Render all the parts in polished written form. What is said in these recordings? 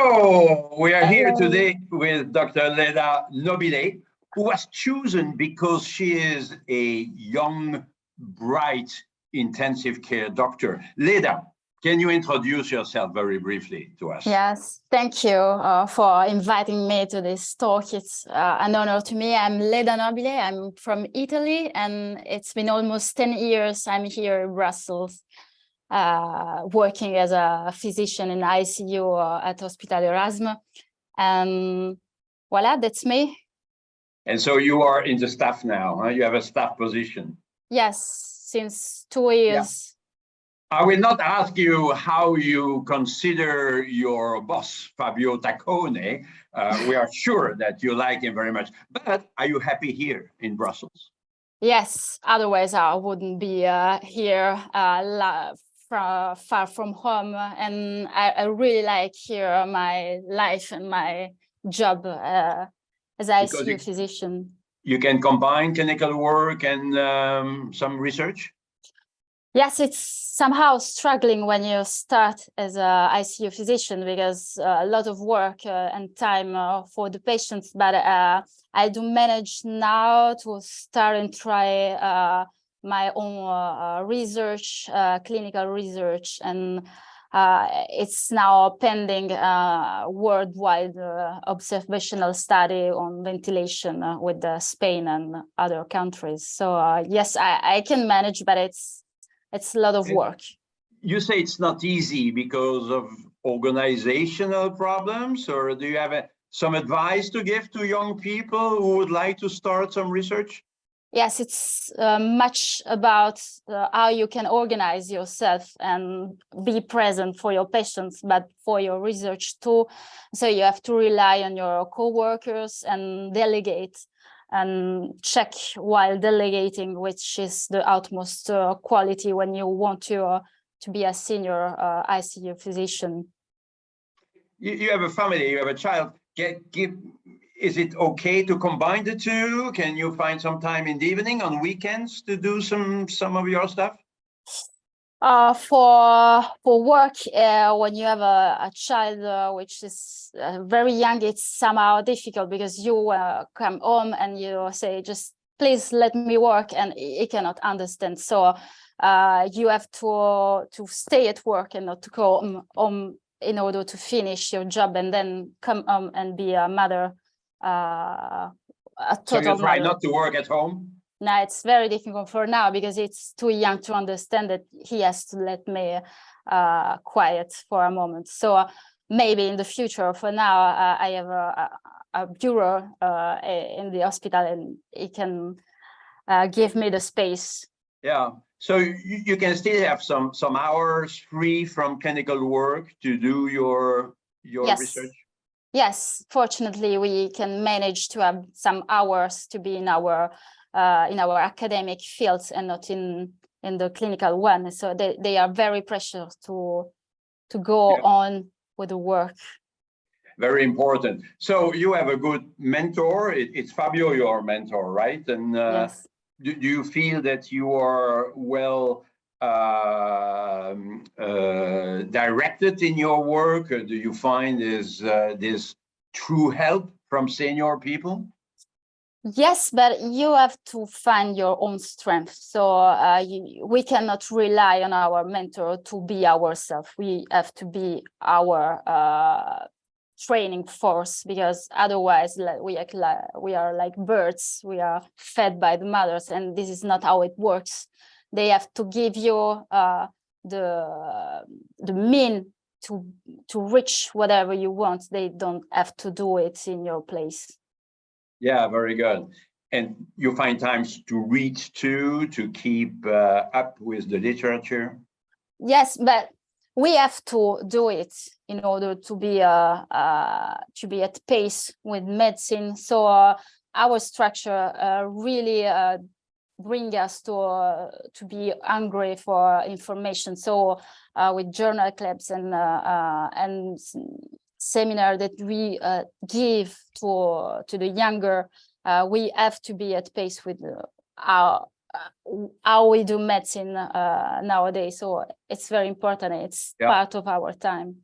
So we are here Hello. today with Dr. Leda Nobile, who was chosen because she is a young, bright intensive care doctor. Leda, can you introduce yourself very briefly to us? Yes, thank you for inviting me to this talk. It's an honor to me. I'm Leda Nobile. I'm from Italy, and it's been almost 10 years I'm here in Brussels, working as a physician in ICU at Hospital Erasmus. And voila, that's me. And so you are in the staff now, huh? You have a staff position. Yes, since 2 years. I will not ask you how you consider your boss, Fabio Taccone. We are sure that you like him very much. But are you happy here in Brussels? Yes, otherwise I wouldn't be here far from home. And I really like here my life and my job as an ICU physician. You can combine clinical work and some research? Yes, it's somehow struggling when you start as an ICU physician because a lot of work and time for the patients, but I do manage now to start and try my own research, clinical research, and it's now pending worldwide observational study on ventilation with Spain and other countries. So yes, I can manage, but it's a lot of work. You say it's not easy because of organizational problems, or do you have some advice to give to young people who would like to start some research? Yes, it's much about how you can organize yourself and be present for your patients, but for your research too. So you have to rely on your co-workers and delegate and check while delegating, which is the utmost quality when you want to be a senior ICU physician. You have a family, you have a child. Is it okay to combine the two? Can you find some time in the evening, on weekends, to do some of your stuff? For work, when you have a child which is very young, it's somehow difficult because you come home and you say, just please let me work, and he cannot understand. So you have to stay at work and not to go home in order to finish your job and then come home and be a mother. So you try not to work at home? No, it's very difficult for now because it's too young to understand that he has to let me quiet for a moment. So maybe in the future, for now, I have a bureau in the hospital and he can give me the space. Yeah, so you can still have some hours free from clinical work to do your research? Yes, fortunately, we can manage to have some hours to be in our academic fields and not in the clinical one. So they are very precious to go on with the work. Very important. So you have a good mentor. It's Fabio, your mentor, right? And yes. Do you feel that you are well directed in your work? Or do you find this true help from senior people? Yes, but you have to find your own strength. So we cannot rely on our mentor to be ourselves. We have to be our training force, because otherwise we are like birds. We are fed by the mothers, and this is not how it works. They have to give you the mean to reach whatever you want. They don't have to do it in your place. Yeah, very good. And you find times to read too, to keep up with the literature? Yes, but we have to do it in order to be at pace with medicine. So our structure really bring us to be hungry for information. So with journal clubs and seminar that we give to the younger, we have to be at pace with how we do medicine nowadays. So it's very important. It's part of our time.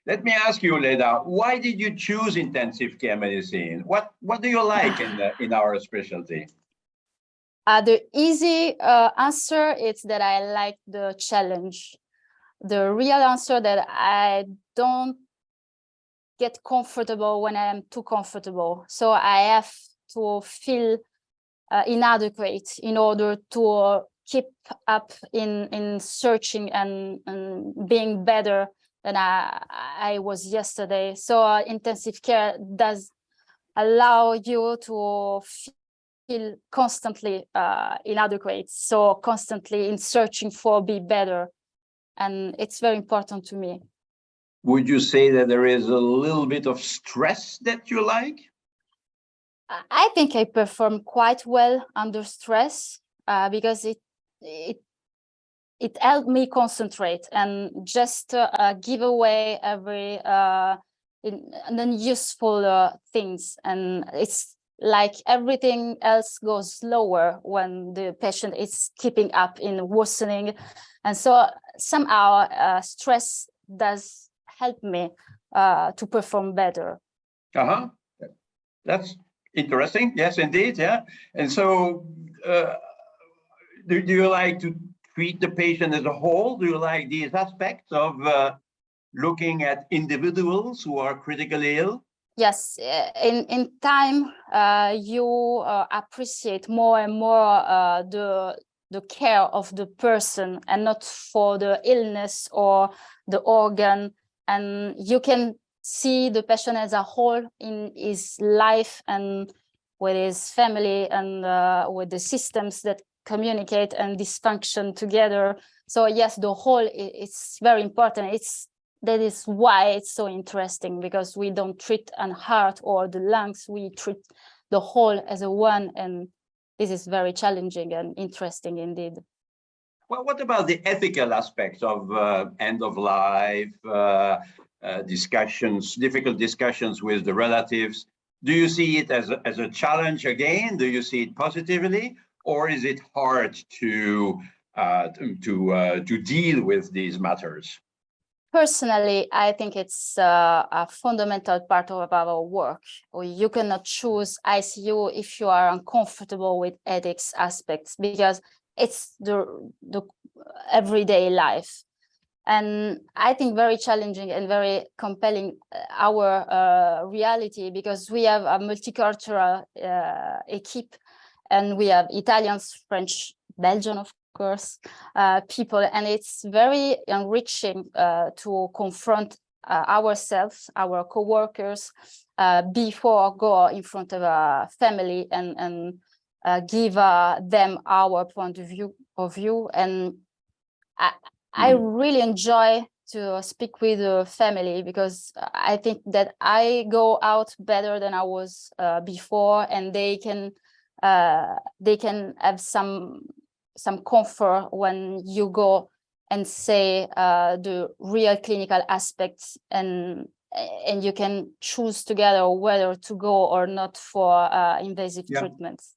Let me ask you, Leda, why did you choose intensive care medicine? What do you like in our specialty? The easy answer is that I like the challenge. The real answer that I don't get comfortable when I am too comfortable. So I have to feel inadequate in order to keep up in searching and being better than I was yesterday. So intensive care does allow you to feel constantly inadequate, so constantly in searching for be better, and it's very important to me. Would you say that there is a little bit of stress that you like? I think I perform quite well under stress because it helped me concentrate and just give away every useful things, and it's like everything else goes slower when the patient is keeping up in worsening, and so somehow stress does help me to perform better. That's interesting. Yes, indeed. Yeah. And so do you like to treat the patient as a whole? Do you like these aspects of looking at individuals who are critically ill? Yes, in time, you appreciate more and more the care of the person and not for the illness or the organ. And you can see the patient as a whole in his life and with his family and with the systems that communicate and dysfunction together. So yes, the whole is very important. That is why it's so interesting, because we don't treat an heart or the lungs, we treat the whole as a one, and this is very challenging and interesting indeed. Well, what about the ethical aspects of end of life discussions, difficult discussions with the relatives? Do you see it as a challenge again? Do you see it positively, or is it hard to deal with these matters? Personally, I think it's a fundamental part of our work. You cannot choose ICU if you are uncomfortable with ethics aspects, because it's the everyday life. And I think very challenging and very compelling our reality, because we have a multicultural equipe, and we have Italians, French, Belgian, of course, people, and it's very enriching to confront ourselves, our co-workers, before go in front of a family and give them our point of view. And I really enjoy to speak with the family, because I think that I go out better than I was before, and they can have some comfort when you go and say the real clinical aspects, and you can choose together whether to go or not for invasive treatments.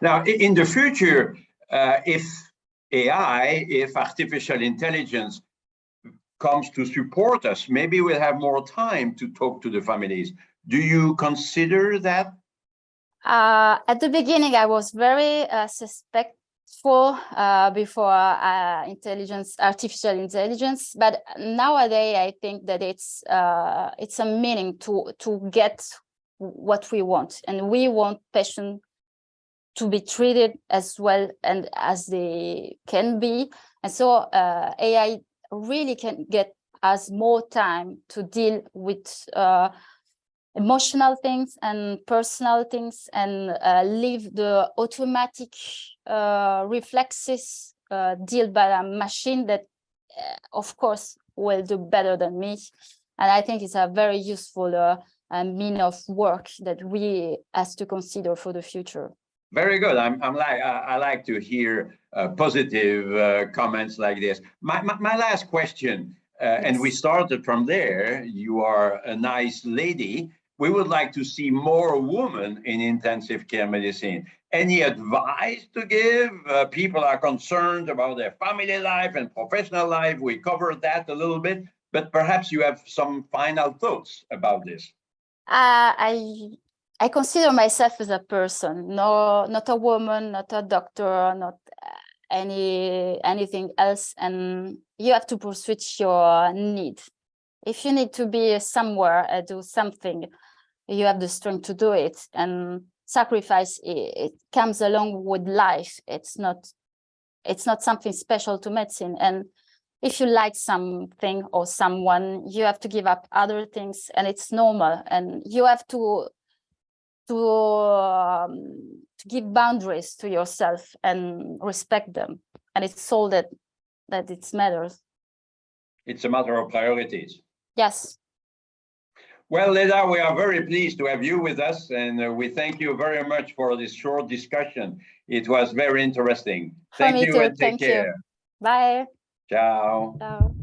Now, in the future, if AI, if artificial intelligence comes to support us, maybe we'll have more time to talk to the families. Do you consider that? At the beginning, I was very suspectful before artificial intelligence, but nowadays I think that it's a meaning to get what we want, and we want patients to be treated as well and as they can be, and so AI really can get us more time to deal with emotional things and personal things, and leave the automatic reflexes dealt by a machine that of course will do better than me. And I think it's a very useful mean of work that we have to consider for the future. Very good. I like to hear positive comments like this. My last question, yes. And we started from there. You are a nice lady. We would like to see more women in intensive care medicine. Any advice to give? People are concerned about their family life and professional life. We covered that a little bit. but perhaps you have some final thoughts about this. I consider myself as a person, no, not a woman, not a doctor, not anything else. And you have to pursue your need. If you need to be somewhere and do something, you have the strength to do it. And sacrifice, it comes along with life. It's not something special to medicine. And if you like something or someone, you have to give up other things, and it's normal. And you have to give boundaries to yourself and respect them. And it's all that it matters. It's a matter of priorities. Yes. Well, Leda, we are very pleased to have you with us, and we thank you very much for this short discussion. It was very interesting. Thank you and take care. Bye. Ciao. Ciao.